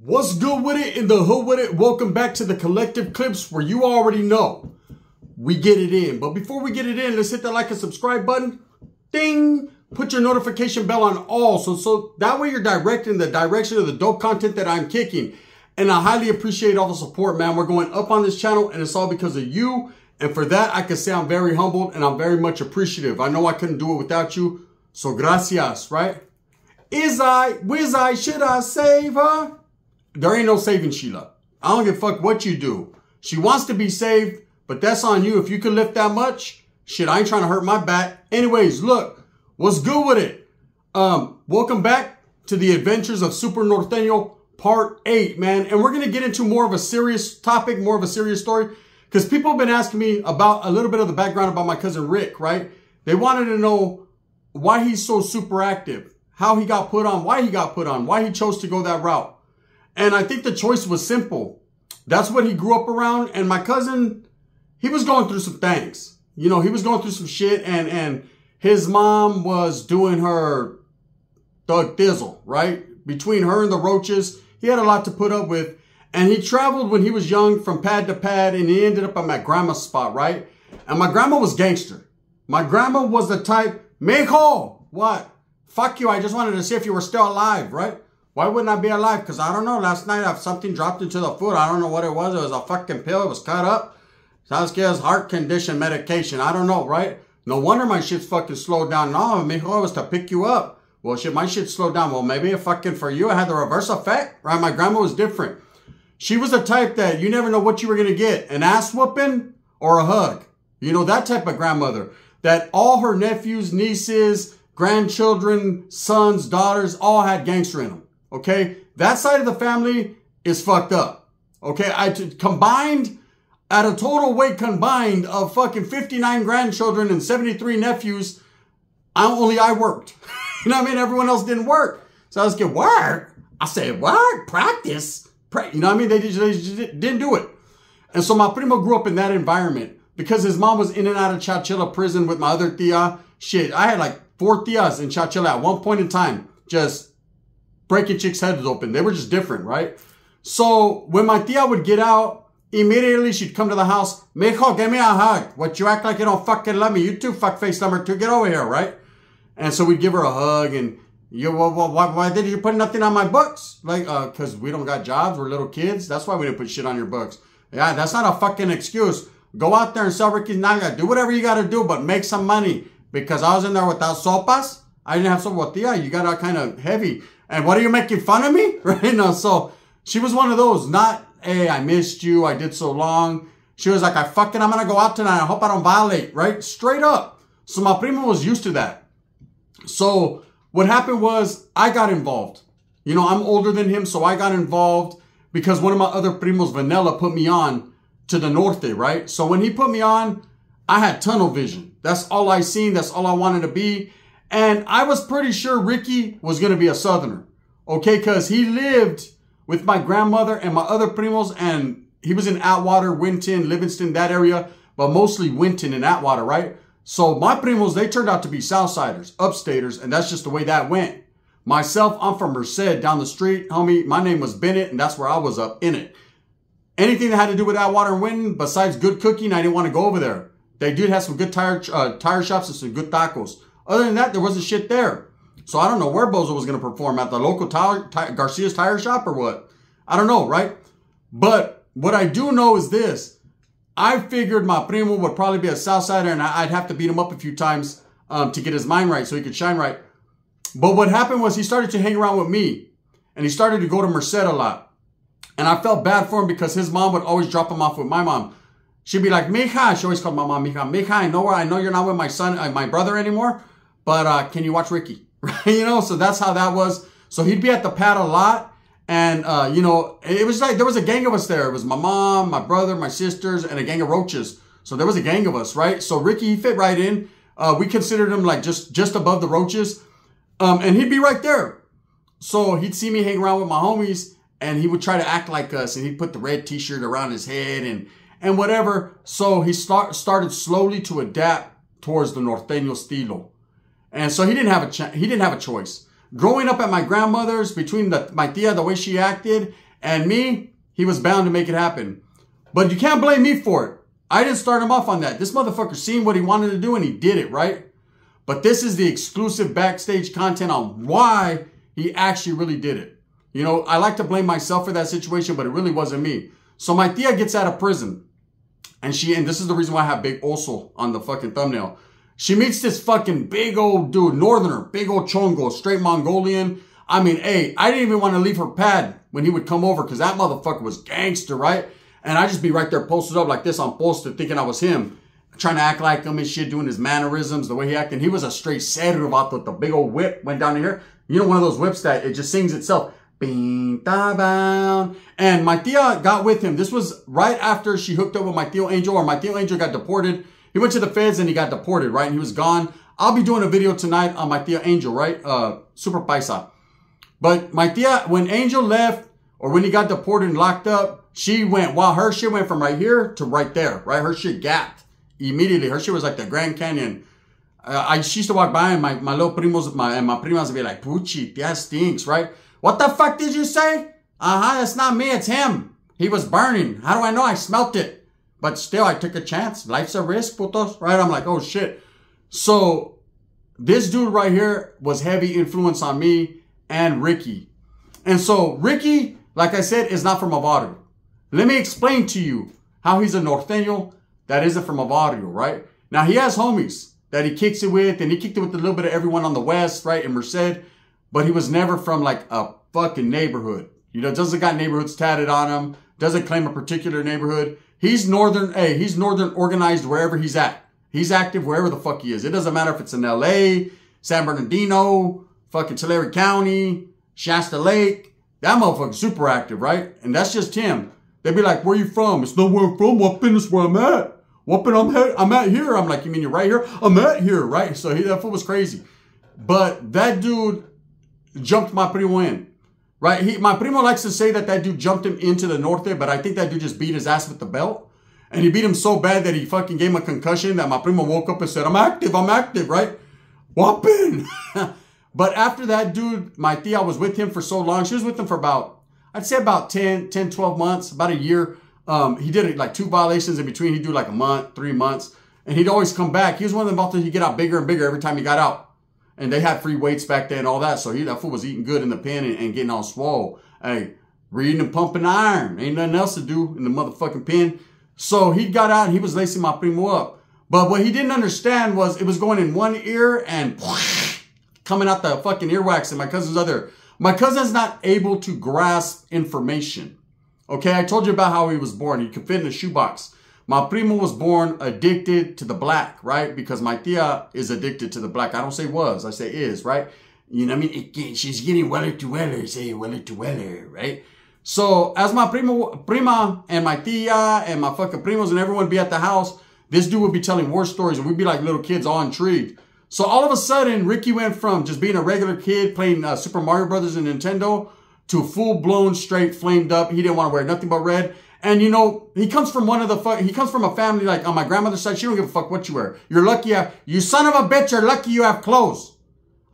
What's good with it in the hood with it? Welcome back to the collective clips where you already know we get it in. But before we get it in, let's hit that like and subscribe button. Ding! Put your notification bell on all so that way you're directing the direction of the dope content that I'm kicking. And I highly appreciate all the support, man. We're going up on this channel and it's all because of you. And for that, I can say I'm very humbled and I'm very much appreciative. I know I couldn't do it without you. So gracias, right? Should I save her? There ain't no saving Sheila. I don't give a fuck what you do. She wants to be saved, but that's on you. If you can lift that much, shit, I ain't trying to hurt my back. Anyways, look, what's good with it? Welcome back to the adventures of Super Norteno Part 8, man. And we're going to get into more of a serious topic, more of a serious story. Because people have been asking me about a little bit of the background about my cousin Rick, right? They wanted to know why he's so super active, how he got put on, why he chose to go that route. And I think the choice was simple. That's what he grew up around. And my cousin, he was going through some things. You know, he was going through some shit. And his mom was doing her thug thizzle, right? Between her and the roaches, he had a lot to put up with. And he traveled when he was young from pad to pad. And he ended up at my grandma's spot, right? And my grandma was gangster. My grandma was the type, Mijo, what? Fuck you. I just wanted to see if you were still alive, right? Why wouldn't I be alive? Because I don't know. Last night, something dropped into the food. I don't know what it was. It was a fucking pill. It was cut up. Saskia's heart condition medication. I don't know, right? No wonder my shit's fucking slowed down. No, mijo, it was to pick you up. Well, shit, my shit slowed down. Well, maybe fucking for you, it had the reverse effect, right? My grandma was different. She was the type that you never know what you were going to get. An ass whooping or a hug. You know, that type of grandmother. That all her nephews, nieces, grandchildren, sons, daughters, all had gangster in them. Okay, that side of the family is fucked up. Okay, combined, at a total weight combined of fucking 59 grandchildren and 73 nephews, only I worked. You know what I mean? Everyone else didn't work. So I was like, work? I said, work? Practice? You know what I mean? They just didn't do it. And so my primo grew up in that environment because his mom was in and out of Chachilla prison with my other tia. Shit, I had like 4 tias in Chachilla at one point in time. Just breaking chicks' heads open. They were just different, right? So when my tia would get out, immediately she'd come to the house. Mijo, give me a hug. What, you act like you don't fucking love me. You too, fuckface number 2. Get over here, right? And so we'd give her a hug and, why did you put nothing on my books? Like, because we don't got jobs. We're little kids. That's why we didn't put shit on your books. Yeah, that's not a fucking excuse. Go out there and sell Ricky's nalga. Do whatever you got to do, but make some money. Because I was in there without sopas. I didn't have sopa. Tia, you got kind of heavy. And what are you making fun of me? Right? No, so she was one of those, not, hey, I missed you. I did so long. She was like, I'm going to go out tonight. I hope I don't violate, right? Straight up. So my primo was used to that. So what happened was I got involved. You know, I'm older than him. So I got involved because one of my other primos, Vanilla, put me on to the norte, right? So when he put me on, I had tunnel vision. That's all I seen. That's all I wanted to be. And I was pretty sure Ricky was going to be a Southerner. Okay, because he lived with my grandmother and my other primos. And he was in Atwater, Winton, Livingston, that area. But mostly Winton and Atwater, right? So my primos, they turned out to be Southsiders, upstaters. And that's just the way that went. Myself, I'm from Merced, down the street. Homie, my name was Bennett. And that's where I was up in it. Anything that had to do with Atwater and Winton, besides good cooking, I didn't want to go over there. They did have some good tire shops and some good tacos. Other than that, there wasn't shit there. So I don't know where Bozo was going to perform, at the local Garcia's tire shop or what. I don't know, right? But what I do know is this. I figured my primo would probably be a Southsider and I'd have to beat him up a few times to get his mind right so he could shine right. But what happened was he started to hang around with me. And he started to go to Merced a lot. And I felt bad for him because his mom would always drop him off with my mom. She'd be like, Mija. She always called my mom Mija. Mija, I know you're not with my son, my brother anymore. But can you watch Ricky? You know, so that's how that was. So he'd be at the pad a lot. And, you know, it was like there was a gang of us there. It was my mom, my brother, my sisters, and a gang of roaches. So there was a gang of us, right? So Ricky, he fit right in. We considered him like just above the roaches. And he'd be right there. So he'd see me hang around with my homies. And he would try to act like us. And he'd put the red t-shirt around his head and whatever. So he started slowly to adapt towards the Norteño estilo. And so he didn't have a choice. Growing up at my grandmother's, between my tia, the way she acted, And me, he was bound to make it happen. But you can't blame me for it. I didn't start him off on that. This motherfucker seen what he wanted to do and he did it, right? But this is the exclusive backstage content on why he actually really did it. You know, I like to blame myself for that situation, but it really wasn't me. So my tia gets out of prison. And this is the reason why I have big oso on the fucking thumbnail. She meets this fucking big old dude, northerner, big old chongo, straight Mongolian. I mean, hey, I didn't even want to leave her pad when he would come over because that motherfucker was gangster, right? And I'd just be right there posted up like this on poster thinking I was him. Trying to act like him and shit, doing his mannerisms, the way he acted. He was a straight cerro vato with the big old whip went down here. You know, one of those whips that it just sings itself. And my tia got with him. This was right after she hooked up with my Tío Angel, or my Tío Angel got deported. He went to the feds and he got deported, right? And he was gone. I'll be doing a video tonight on my Tío Angel, right? Super Paisa. But my tia, when Angel left, or when he got deported and locked up, she went, wow, her shit went from right here to right there, right? Her shit gapped immediately. Her shit was like the Grand Canyon. She used to walk by and my little primos, and my primas would be like, Puchi, tia stinks, right? What the fuck did you say? That's not me, it's him. He was burning. How do I know? I smelt it. But still, I took a chance. Life's a risk, putos, right? I'm like, oh shit. So this dude right here was heavy influence on me and Ricky. And so Ricky, like I said, is not from a barrio. Let me explain to you how he's a norteño that isn't from a barrio, right? Now, he has homies that he kicks it with, and he kicked it with a little bit of everyone on the West, right, in Merced, but he was never from, like, a fucking neighborhood. You know, doesn't got neighborhoods tatted on him, doesn't claim a particular neighborhood. He's northern, he's northern organized wherever he's at. He's active wherever the fuck he is. It doesn't matter if it's in L.A., San Bernardino, fucking Tulare County, Shasta Lake. That motherfucker's super active, right? And that's just him. They'd be like, where you from? It's not where I'm from. Wappin is where I'm at. Wappin, I'm at here. I'm like, you mean you're right here? I'm at here, right? So that fool was crazy. But that dude jumped my primo in, right? My primo likes to say that dude jumped him into the norte, but I think that dude just beat his ass with the belt. And he beat him so bad that he fucking gave him a concussion that my primo woke up and said, I'm active, right? Wappin. But after that dude, my tia was with him for so long. She was with him for about, I'd say about 10, 12 months, about a year. He did like 2 violations in between. He'd do like a month, 3 months. And he'd always come back. He was one of them about he'd get out bigger and bigger every time he got out. And they had free weights back then and all that. So that fool was eating good in the pen and getting all swole. Hey, reading and pumping iron. Ain't nothing else to do in the motherfucking pen. So he got out and he was lacing my primo up. But what he didn't understand was it was going in one ear and coming out the fucking earwax, and my cousin's other. My cousin's not able to grasp information. Okay, I told you about how he was born. He could fit in a shoebox. My primo was born addicted to the black, right? Because my tia is addicted to the black. I don't say was, I say is, right? You know what I mean? She's getting weller to weller, say weller to weller, right? So as my prima and my tia and my fucking primos and everyone be at the house, this dude would be telling war stories and we'd be like little kids all intrigued. So all of a sudden, Ricky went from just being a regular kid playing Super Mario Brothers and Nintendo to full-blown, straight, flamed up. He didn't want to wear nothing but red. And, you know, he comes from he comes from a family, like, on my grandmother's side, she don't give a fuck what you wear. You're lucky you son of a bitch, you're lucky you have clothes.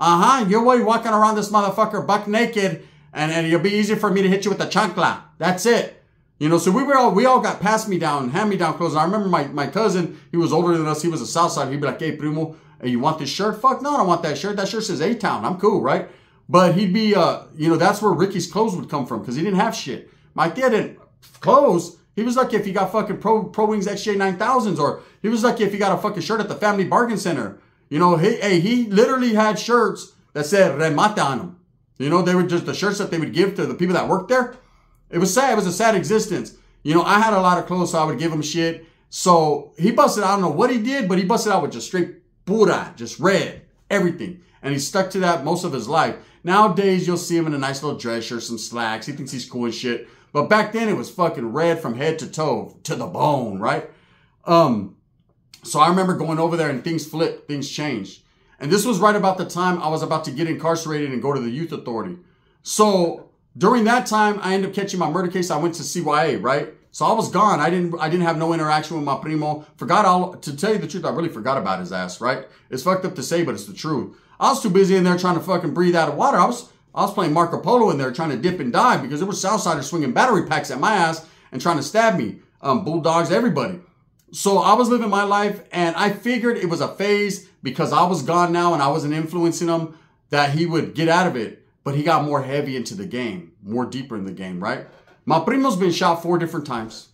You're walking around this motherfucker buck naked, and it'll be easy for me to hit you with a chancla. That's it. You know, so we all got hand-me-down clothes. And I remember my cousin, he was older than us, he was a Southside. He'd be like, hey, primo, hey, you want this shirt? Fuck no, I don't want that shirt. That shirt says A-Town. I'm cool, right? But he'd be, you know, that's where Ricky's clothes would come from because he didn't have shit. My tia didn't clothes. He was lucky if he got fucking Pro Wings XJ 9000s, or he was lucky if he got a fucking shirt at the Family Bargain Center. You know, he literally had shirts that said Remate on them. You know, they were just the shirts that they would give to the people that worked there. It was sad. It was a sad existence. You know, I had a lot of clothes, so I would give him shit. So he busted, I don't know what he did, but he busted out with just straight pura, just red, everything. And he stuck to that most of his life. Nowadays, you'll see him in a nice little dress shirt, some slacks. He thinks he's cool as shit. But back then, it was fucking red from head to toe, to the bone, right? So I remember going over there and things flipped, things changed. And this was right about the time I was about to get incarcerated and go to the youth authority. So during that time, I ended up catching my murder case. I went to CYA, right? So I was gone. I didn't have no interaction with my primo. To tell you the truth, I really forgot about his ass, right? It's fucked up to say, but it's the truth. I was too busy in there trying to fucking breathe out of water. I was playing Marco Polo in there trying to dip and dive because there were Southsiders swinging battery packs at my ass and trying to stab me. Bulldogs, everybody. So I was living my life, and I figured it was a phase because I was gone now and I wasn't influencing him that he would get out of it. But he got more heavy into the game, more deeper in the game, right? My primo's been shot 4 different times.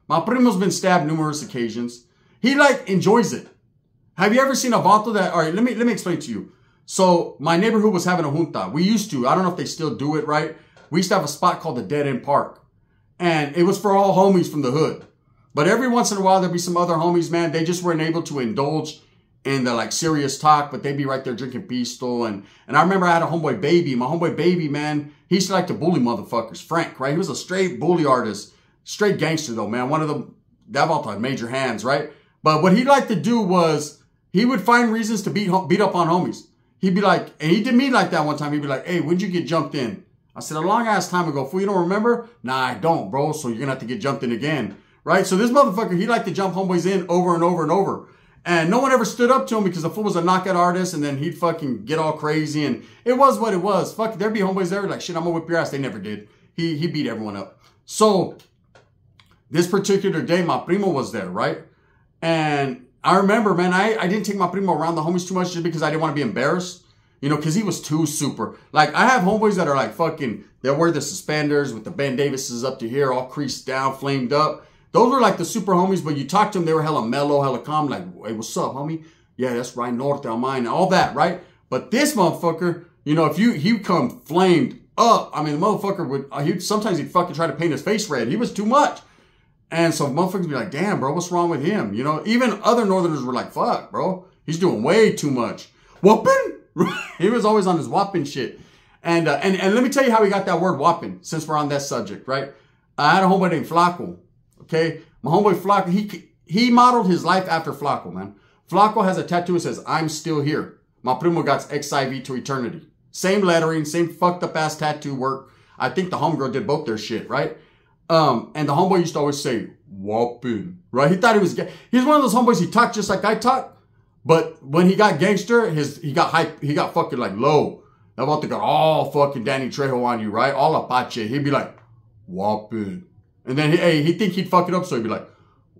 My primo's been stabbed numerous occasions. He like enjoys it. Have you ever seen a vato that, all right, let me explain to you. So my neighborhood was having a junta. We used to, I don't know if they still do it, right? We used to have a spot called the Dead End Park. And it was for all homies from the hood. But every once in a while, there'd be some other homies, man. They just weren't able to indulge in the like serious talk, but they'd be right there drinking pistol. And I remember I had a homeboy baby. My homeboy baby, man, he used to like to bully motherfuckers. Frank, right? He was a straight bully artist. Straight gangster though, man. One of them, that vato had major hands, right? But what he liked to do was he would find reasons to beat up on homies. He'd be like, and he did me like that one time. He'd be like, hey, when'd you get jumped in? I said, a long ass time ago. Fool, you don't remember? Nah, I don't, bro. So you're gonna have to get jumped in again. Right? So this motherfucker, he liked to jump homeboys in over and over and over. And no one ever stood up to him because the fool was a knockout artist, and then he'd fucking get all crazy. And it was what it was. Fuck, there'd be homeboys there like, shit, I'm gonna whip your ass. They never did. He beat everyone up. So this particular day, my primo was there, right? And I remember, man, I didn't take my primo around the homies too much just because I didn't want to be embarrassed. You know, because he was too super. Like, I have homeboys that are like fucking, they'll wear the suspenders with the Ben Davises up to here, all creased down, flamed up. Those were like the super homies, but you talk to them, they were hella mellow, hella calm, like, hey, what's up, homie? Yeah, that's right, Norteno, mine, all that, right? But this motherfucker, you know, if he come flamed up, I mean, the motherfucker would, sometimes he'd fucking try to paint his face red. He was too much. And so motherfuckers be like, damn, bro, what's wrong with him? You know, even other Northerners were like, fuck, bro, he's doing way too much. Whooping? He was always on his whopping shit. And let me tell you how he got that word whopping, since we're on that subject, right? I had a homeboy named Flaco. Okay, my homeboy Flaco, he modeled his life after Flaco, man. Flaco has a tattoo that says, I'm still here. My primo got XIV to eternity. Same lettering, same fucked up ass tattoo work. I think the homegirl did both their shit, right? And the homeboy used to always say, whopping, right? He thought he was gay. He's one of those homeboys, he talked just like I talk. But when he got gangster, he got hype, he got fucking like low. That about to got all fucking Danny Trejo on you, right? All Apache. He'd be like, whopping. And then he'd think he'd fuck it up, so he'd be like,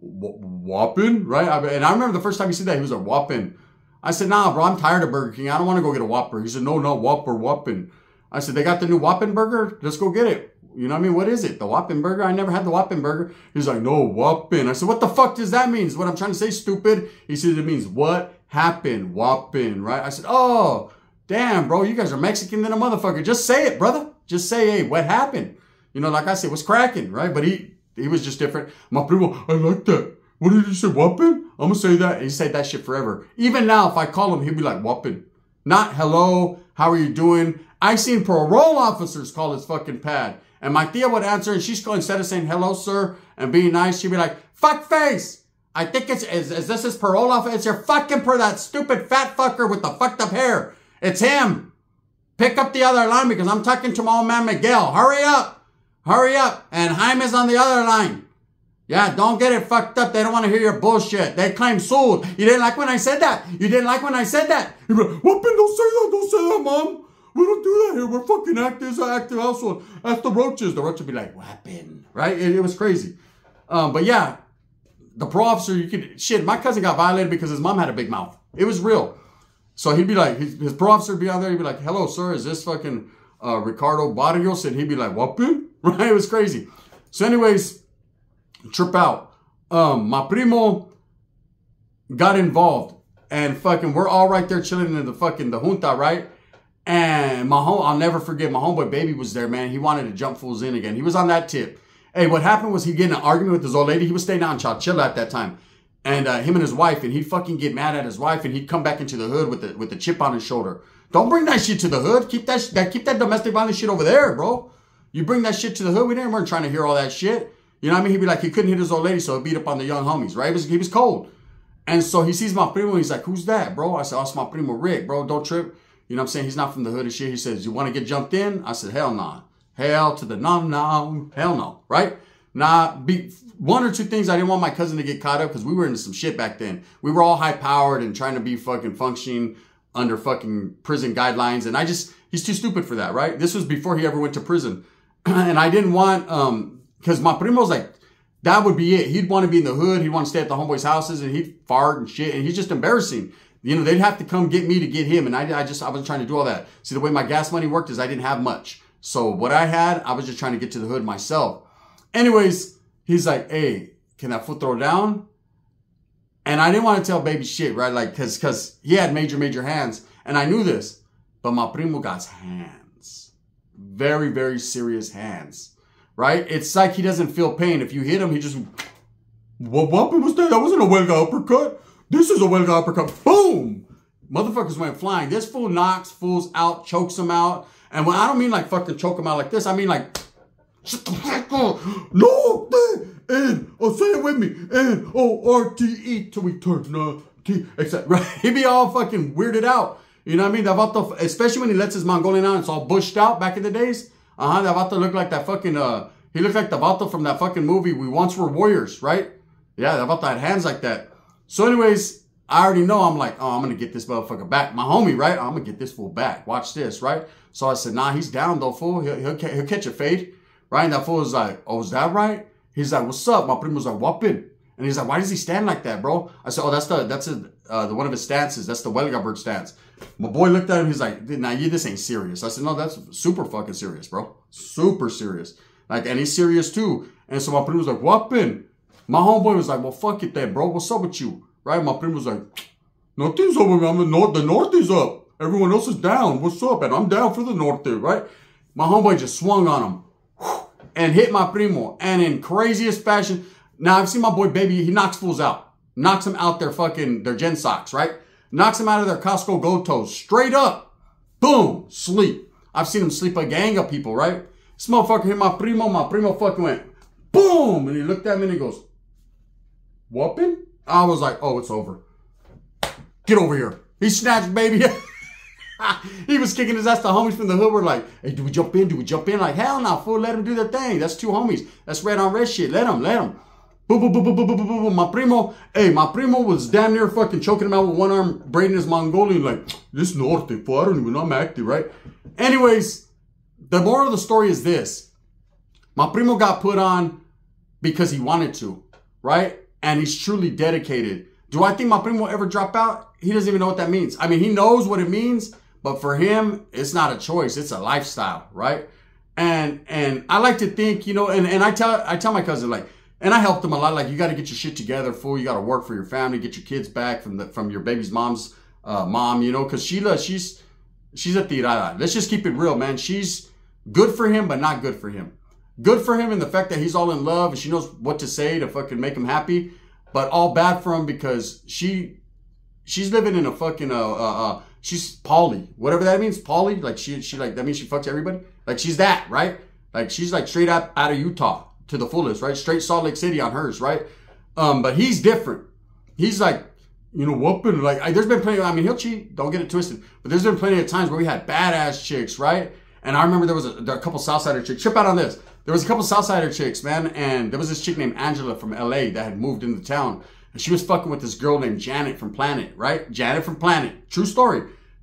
whopping, right? And I remember the first time he said that, he was like, whopping. I said, nah, bro, I'm tired of Burger King. I don't want to go get a Whopper. He said, no, Whopper, whopping. I said, they got the new Whopping Burger? Let's go get it. You know what I mean? What is it? The Whopping Burger? I never had the Whopping Burger. He's like, no, whopping. I said, what the fuck does that mean? Is what I'm trying to say, stupid. He said, it means what happened, whopping, right? I said, oh, damn, bro, you guys are Mexican than a motherfucker. Just say it, brother. Just say, hey, what happened? You know, like I said, what's cracking, right? But he was just different. My primo, I like that. What did you say, whopping? I'm going to say that. And he said that shit forever. Even now, if I call him, he'll be like, whopping. Not hello, how are you doing? I seen parole officers call his fucking pad. And my tia would answer, and she's going, instead of saying hello, sir, and being nice, she'd be like, fuck face. I think is this his parole officer? It's your fucking that stupid fat fucker with the fucked up hair. It's him. Pick up the other line because I'm talking to my old man Miguel. Hurry up. Hurry up. And Jaime's on the other line. Yeah, don't get it fucked up. They don't want to hear your bullshit. They claim sued. You didn't like when I said that? You didn't like when I said that? You'd be like, whoopin', don't say that. Don't say that, Mom. We don't do that here. We're fucking active. Active household. That's the roaches. The roach would be like, what happened? Right? It was crazy. But yeah, the pro officer, shit, my cousin got violated because his mom had a big mouth. It was real. So he'd be like, his pro officer would be out there. He'd be like, hello, sir. Is this fucking Ricardo Barrios? And he'd be like, whoopin'? Right? It was crazy. So anyways, trip out. My primo got involved. And fucking, we're all right there chilling in the junta, right? And I'll never forget, my homeboy baby was there, man. He wanted to jump fools in again. He was on that tip. Hey, what happened was he'd get in an argument with his old lady. He was staying out in Chowchilla at that time. And him and his wife, and he'd fucking get mad at his wife, and he'd come back into the hood with the chip on his shoulder. Don't bring that shit to the hood. Keep that domestic violence shit over there, bro. You bring that shit to the hood. We weren't trying to hear all that shit. You know what I mean? He'd be like, he couldn't hit his old lady, so he'd beat up on the young homies, right? He was cold. And so he sees my primo, and he's like, who's that, bro? I said, oh, it's my primo Rick, bro. Don't trip. You know what I'm saying? He's not from the hood and shit. He says, you want to get jumped in? I said, hell nah. Hell to the no. Hell no. Right? Nah, one or two things I didn't want my cousin to get caught up because we were into some shit back then. We were all high powered and trying to be fucking functioning under fucking prison guidelines. And he's too stupid for that, right? This was before he ever went to prison. And I didn't want, because my primo's like, that would be it. He'd want to be in the hood. He'd want to stay at the homeboys' houses and he'd fart and shit. And he's just embarrassing. You know, they'd have to come get me to get him. And I wasn't trying to do all that. See, the way my gas money worked is I didn't have much. So what I had, I was just trying to get to the hood myself. Anyways, he's like, hey, can that fool throw down? And I didn't want to tell baby shit, right? Like, cause he had major hands. And I knew this. But my primo got hands. Very, very serious hands. Right? It's like he doesn't feel pain. If you hit him, he just, what was that? That wasn't a huelga uppercut. This is a huelga uppercut. Boom! Motherfuckers went flying. This fool knocks fools out, chokes them out. And when I don't mean like fucking choke them out like this, I mean like, shut the fuck up. No, and, oh, say it with me. N-O-R-T-E till eternity. Except, right? He'd be all fucking weirded out. You know what I mean? Especially when he lets his Mongolian out and it's all bushed out back in the days. The vato looked like that fucking, he looked like the vato from that fucking movie, We Once Were Warriors, right? Yeah, the vato had hands like that. So anyways, I already know, I'm like, oh, I'm going to get this motherfucker back. My homie, right? I'm going to get this fool back. Watch this, right? So I said, nah, he's down though, fool. He'll catch a fade, right? And that fool was like, oh, is that right? He's like, what's up? My primo's like, whoopin'. And he's like, why does he stand like that, bro? I said, oh, that's the one of his stances. That's the huelga bird stance. My boy looked at him. He's like, nah, this ain't serious. I said, no, that's super fucking serious, bro. Super serious. Like, and he's serious too. And so my primo was like, whoopin'. My homeboy was like, well, fuck it then, bro. What's up with you? Right? My primo was like, nothing's up with me. The north is up. Everyone else is down. What's up? And I'm down for the north there, right? My homeboy just swung on him and hit my primo. And in craziest fashion, now I've seen my boy Baby, he knocks fools out. Knocks them out their gen socks, right? Knocks them out of their Costco Go Toes. Straight up. Boom. Sleep. I've seen him sleep a gang of people, right? This motherfucker hit my primo. My primo fucking went, boom. And he looked at me and he goes, whooping? I was like, oh, it's over. Get over here. He snatched Baby. He was kicking his ass. The homies from the hood were like, hey, do we jump in? Do we jump in? Like, hell no, fool. Let him do their thing. That's two homies. That's red on red shit. Let him. Boom, boom, boom, boom, boom, boom, boom, boom. My primo was damn near fucking choking him out with one arm, braiding his Mongolian like, this norte, fool. I don't even know I'm active, right? Anyways, the moral of the story is this. My primo got put on because he wanted to, right? And he's truly dedicated. Do I think my primo will ever drop out? He doesn't even know what that means. I mean, he knows what it means, but for him, it's not a choice. It's a lifestyle, right? And I like to think, you know, and I tell my cousin, like, and I helped him a lot. Like, you got to get your shit together, fool. You got to work for your family, get your kids back from your baby's mom's mom, you know, because Sheila, she's a tirada. Let's just keep it real, man. She's good for him, but not good for him. Good for him in the fact that he's all in love and she knows what to say to fucking make him happy, but all bad for him because she's living in a fucking she's poly, whatever that means, poly. Like she like that means she fucks everybody. Like she's that, right? Like she's like straight up out of Utah to the fullest, right? Straight Salt Lake City on hers, right? But he's different. He's like, you know, whooping. Like there's been plenty. I mean, he'll cheat. Don't get it twisted. But there's been plenty of times where we had badass chicks, right? And I remember there was a couple Southsider chicks. Trip out on this. There was a couple Southsider chicks, man, and there was this chick named Angela from LA that had moved into town. And she was fucking with this girl named Janet from Planet, right? Janet from Planet. True story.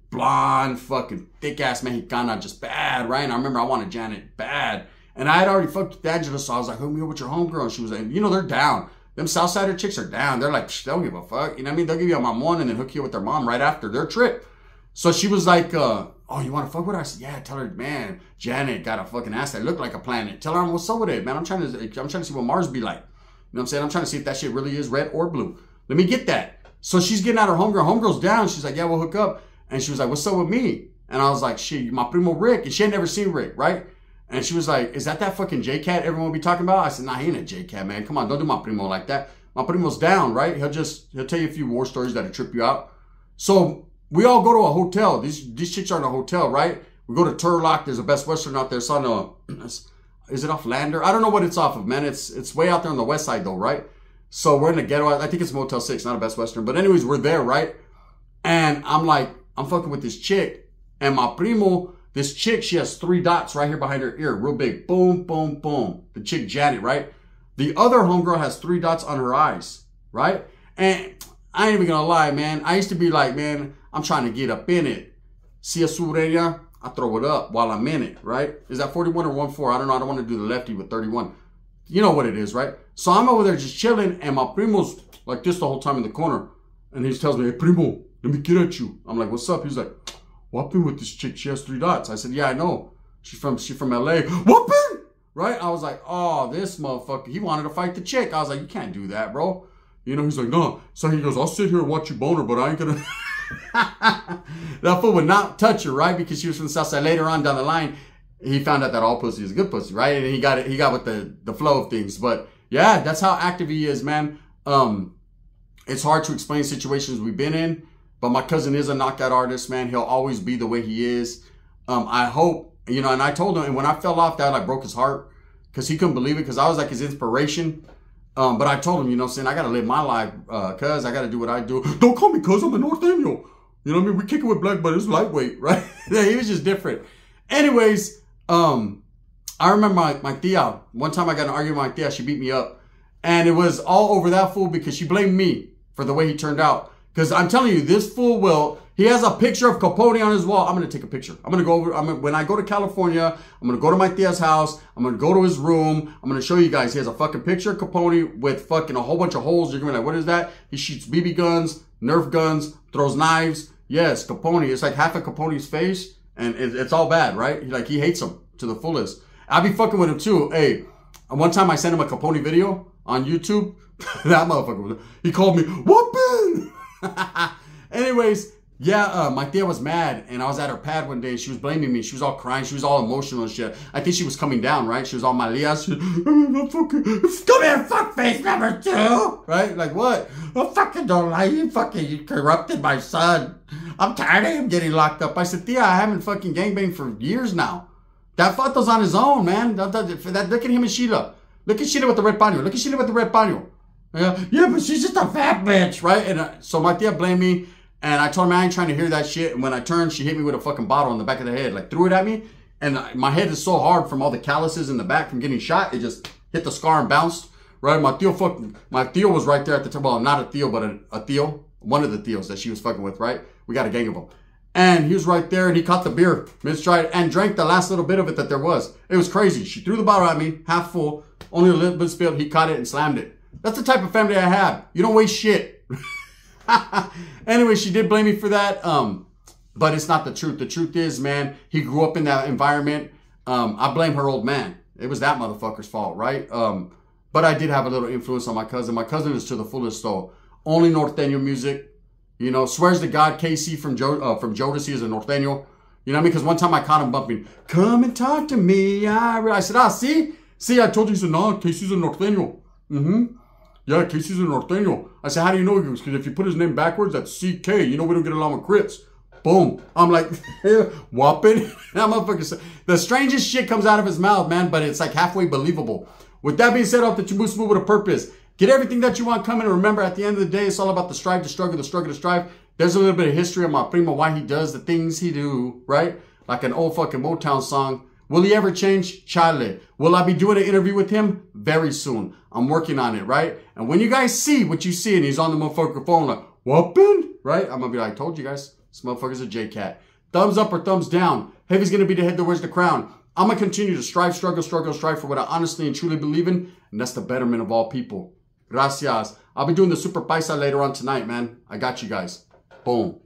Blonde, fucking thick-ass Mexicana, just bad, right? And I remember I wanted Janet bad. And I had already fucked with Angela, so I was like, hook me up with your homegirl. And she was like, you know, they're down. Them Southsider chicks are down. They're like, they don't give a fuck. You know what I mean? They'll give you a mamon and then hook you up with their mom right after their trip. So she was like, oh, you want to fuck with her? I said, yeah. Tell her, man, Janet got a fucking ass that looked like a planet. Tell her what's up with it, man. I'm trying to see what Mars be like. You know what I'm saying? I'm trying to see if that shit really is red or blue. Let me get that. So she's getting out her homegirl. Homegirl's down. She's like, yeah, we'll hook up. And she was like, what's up with me? And I was like, shit, my primo Rick. And she had never seen Rick, right? And she was like, is that fucking J-Cat everyone be talking about? I said, nah, he ain't a J-Cat, man. Come on, don't do my primo like that. My primo's down, right? He'll tell you a few war stories that'll trip you out. So we all go to a hotel. These chicks are in a hotel, right? We go to Turlock. There's a Best Western out there. It's on is it off Lander? I don't know what it's off of, man. It's way out there on the west side though, right? So we're in the ghetto. I think it's Motel 6, not a Best Western. But anyways, we're there, right? And I'm like, I'm fucking with this chick. And my primo, this chick, she has 3 dots right here behind her ear. Real big. Boom, boom, boom. The chick Janet, right? The other homegirl has 3 dots on her eyes, right? And I ain't even gonna lie, man. I used to be like, man, I'm trying to get up in it. Si es sureña, I throw it up while I'm in it, right? Is that 41 or 14? I don't know. I don't want to do the lefty with 31. You know what it is, right? So I'm over there just chilling, and my primo's like this the whole time in the corner. And he tells me, hey, primo, let me get at you. I'm like, what's up? He's like, whopping with this chick. She has 3 dots. I said, yeah, I know. She's from LA. Whooping! Right? I was like, oh, this motherfucker. He wanted to fight the chick. I was like, you can't do that, bro. You know, he's like, no. So he goes, I'll sit here and watch you bone her, but I ain't gonna. That fool would not touch her, right? Because she was from the south side. Later on down the line, he found out that all pussy is good pussy, right? And he got with the flow of things. But yeah, that's how active he is, man. It's hard to explain situations we've been in, but my cousin is a knockout artist, man. He'll always be the way he is. I hope, you know, and I told him, and when I fell off, that like broke his heart because he couldn't believe it because I was like his inspiration. But I told him, you know, saying I got to live my life, cuz I got to do what I do. Don't call me cuz, I'm a Norteno. You know what I mean? We kick it with black, but it's lightweight, right? He was just different. Anyways, I remember my tia, one time I got in an argument with my tia, she beat me up. And it was all over that fool because she blamed me for the way he turned out. Because I'm telling you, this fool he has a picture of Capone on his wall. I'm going to take a picture. I'm going to go over, when I go to California, I'm going to go to my tia's house. I'm going to go to his room. I'm going to show you guys. He has a fucking picture of Capone with fucking a whole bunch of holes. You're going to be like, what is that? He shoots BB guns, Nerf guns, throws knives. Yes, Capone. It's like half of Capone's face. And it's all bad, right? He hates him to the fullest. I'll be fucking with him too. Hey, one time I sent him a Capone video on YouTube. That motherfucker, he called me, whooping! Anyways, yeah, my tia was mad, and I was at her pad one day, and she was blaming me. She was all crying. She was all emotional and shit. I think she was coming down, right? She was all malias. Come here, fuckface number 2! Right? Like, what? I fucking don't like you. You corrupted my son. I'm tired of him getting locked up. I said, tia, I haven't fucking gangbanged for years now. That fato's on his own, man. Look at him and Sheila. Look at Sheila with the red paño. Look at Sheila with the red paño. Yeah, but she's just a fat bitch, right? And so my tia blamed me, and I told her, man, I ain't trying to hear that shit. And when I turned, she hit me with a fucking bottle on the back of the head, like threw it at me. And my head is so hard from all the calluses in the back from getting shot, it just hit the scar and bounced, right? My Theo was right there at the time. Well, not a Theo, but a Theo. One of the Theos that she was fucking with, right? We got a gang of them. And he was right there, and he caught the beer, mid-stride, and drank the last little bit of it that there was. It was crazy. She threw the bottle at me, half full, only a little bit spilled. He caught it and slammed it. That's the type of family I have. You don't waste shit. Anyway, she did blame me for that, but it's not the truth. The truth is, man, he grew up in that environment. I blame her old man. It was that motherfucker's fault, right? But I did have a little influence on my cousin. My cousin is to the fullest, though. Only Norteño music. You know, swears to God, KC from Jodeci is a Norteño. You know what I mean? Because one time I caught him bumping, come and talk to me. I said, see? See, I told you. He said, no, KC's a Norteño. Yeah, KC's a Norteño. I said, how do you know? Because if you put his name backwards, that's CK. You know we don't get along with Crits. Boom. I'm like, whopping. That motherfucker. The strangest shit comes out of his mouth, man, but it's like halfway believable. With that being said, off the Chibu Smooth with a purpose. Get everything that you want coming. And remember, at the end of the day, it's all about the strive, the struggle, the struggle, the strive. There's a little bit of history of my primo, why he does the things he do, right? Like an old fucking Motown song. Will he ever change? Chale. Will I be doing an interview with him? Very soon. I'm working on it, right? And when you guys see what you see and he's on the motherfucker phone like, whoopin', right? I'm going to be like, I told you guys, this motherfucker's a J-Cat. Thumbs up or thumbs down. Heavy's going to be the head that wears the crown. I'm going to continue to strive, struggle, strive for what I honestly and truly believe in. And that's the betterment of all people. Gracias. I'll be doing the Super Paisa later on tonight, man. I got you guys. Boom.